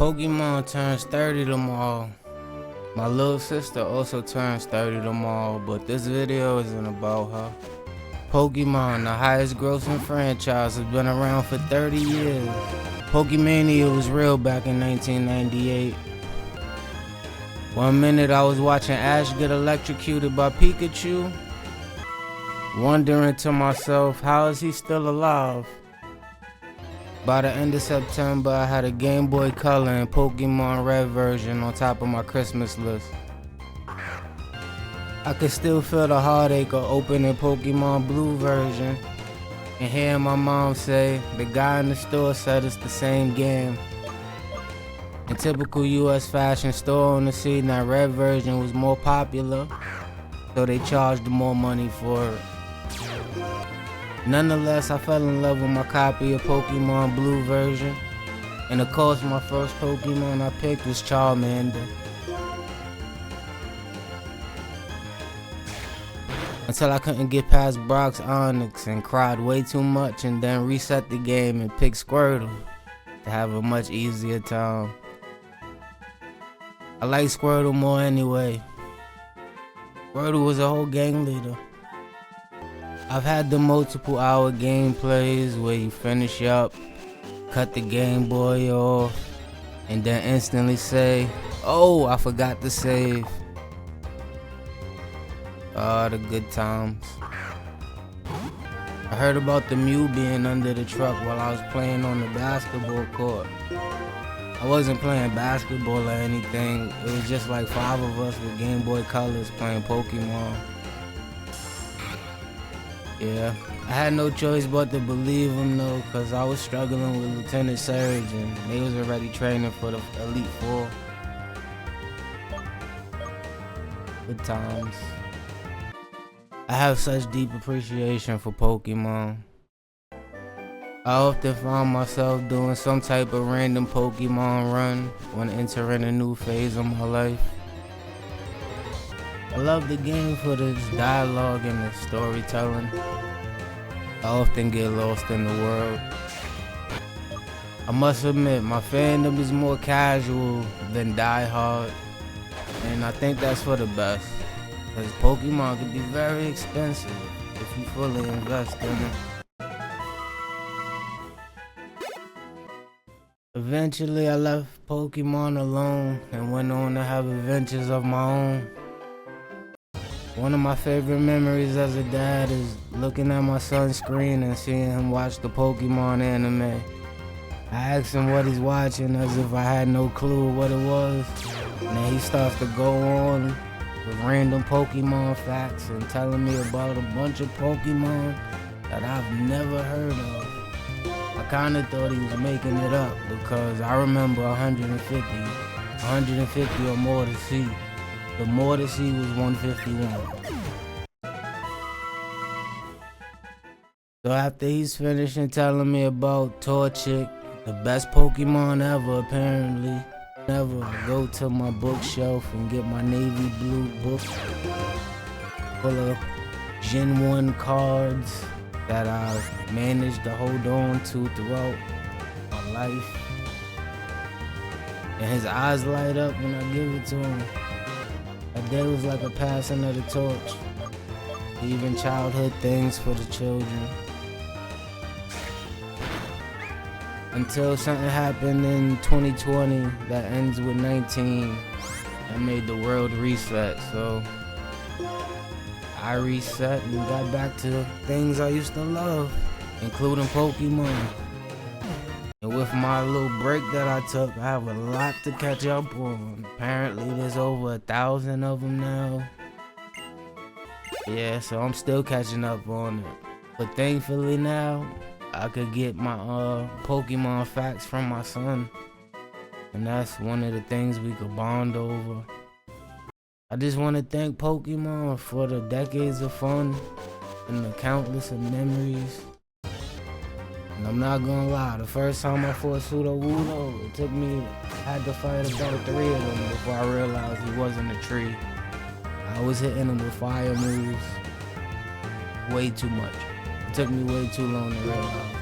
Pokemon turns 30 tomorrow. My little sister also turns 30 tomorrow, but this video isn't about her. Pokemon, the highest grossing franchise, has been around for 30 years. Pokemania was real back in 1998. One minute I was watching Ash get electrocuted by Pikachu, wondering to myself, how is he still alive? By the end of September, I had a Game Boy Color and Pokemon Red version on top of my Christmas list. I could still feel the heartache of opening Pokemon Blue version and hearing my mom say, the guy in the store said it's the same game. In typical US fashion, store owners seen that Red version was more popular, so they charged more money for it. Nonetheless, I fell in love with my copy of Pokemon Blue version, and of course my first Pokemon I picked was Charmander. Until I couldn't get past Brock's Onix and cried way too much, and then reset the game and picked Squirtle to have a much easier time. I like Squirtle more anyway. Squirtle was a whole gang leader. I've had the multiple hour gameplays where you finish up, cut the Game Boy off, and then instantly say, oh, I forgot to save. Ah, the good times. I heard about the Mew being under the truck while I was playing on the basketball court. I wasn't playing basketball or anything, it was just like 5 of us with Game Boy Colors playing Pokemon. Yeah, I had no choice but to believe him though, cause I was struggling with Lieutenant Surge and they was already training for the Elite Four. Good times. I have such deep appreciation for Pokemon. I often find myself doing some type of random Pokemon run when entering a new phase of my life. I love the game for its dialogue and the storytelling. I often get lost in the world. I must admit, my fandom is more casual than die-hard, and I think that's for the best, because Pokemon can be very expensive if you fully invest in it. Eventually, I left Pokemon alone and went on to have adventures of my own. One of my favorite memories as a dad is looking at my son's screen and seeing him watch the Pokemon anime. I asked him what he's watching as if I had no clue what it was, and then he starts to go on with random Pokemon facts and telling me about a bunch of Pokemon that I've never heard of. I kinda thought he was making it up because I remember 150 or more to see. The more to see was 151. So after he's finishing telling me about Torchic, the best Pokemon ever apparently, I go to my bookshelf and get my navy blue book full of Gen 1 cards that I've managed to hold on to throughout my life. And his eyes light up when I give it to him. That day was like a passing of the torch, leaving childhood things for the children. Until something happened in 2020 that ends with 19 and made the world reset. So I reset and got back to things I used to love, including Pokemon. And with my little break that I took, I have a lot to catch up on. Apparently there's over 1,000 of them now. Yeah, so I'm still catching up on it. But thankfully now, I could get my Pokemon facts from my son. And that's one of the things we could bond over. I just want to thank Pokemon for the decades of fun and the countless of memories. And I'm not gonna lie, the first time I fought Sudowoodo, it took me, I had to fight about 3 of them before I realized he wasn't a tree. I was hitting him with fire moves way too much. It took me way too long to realize.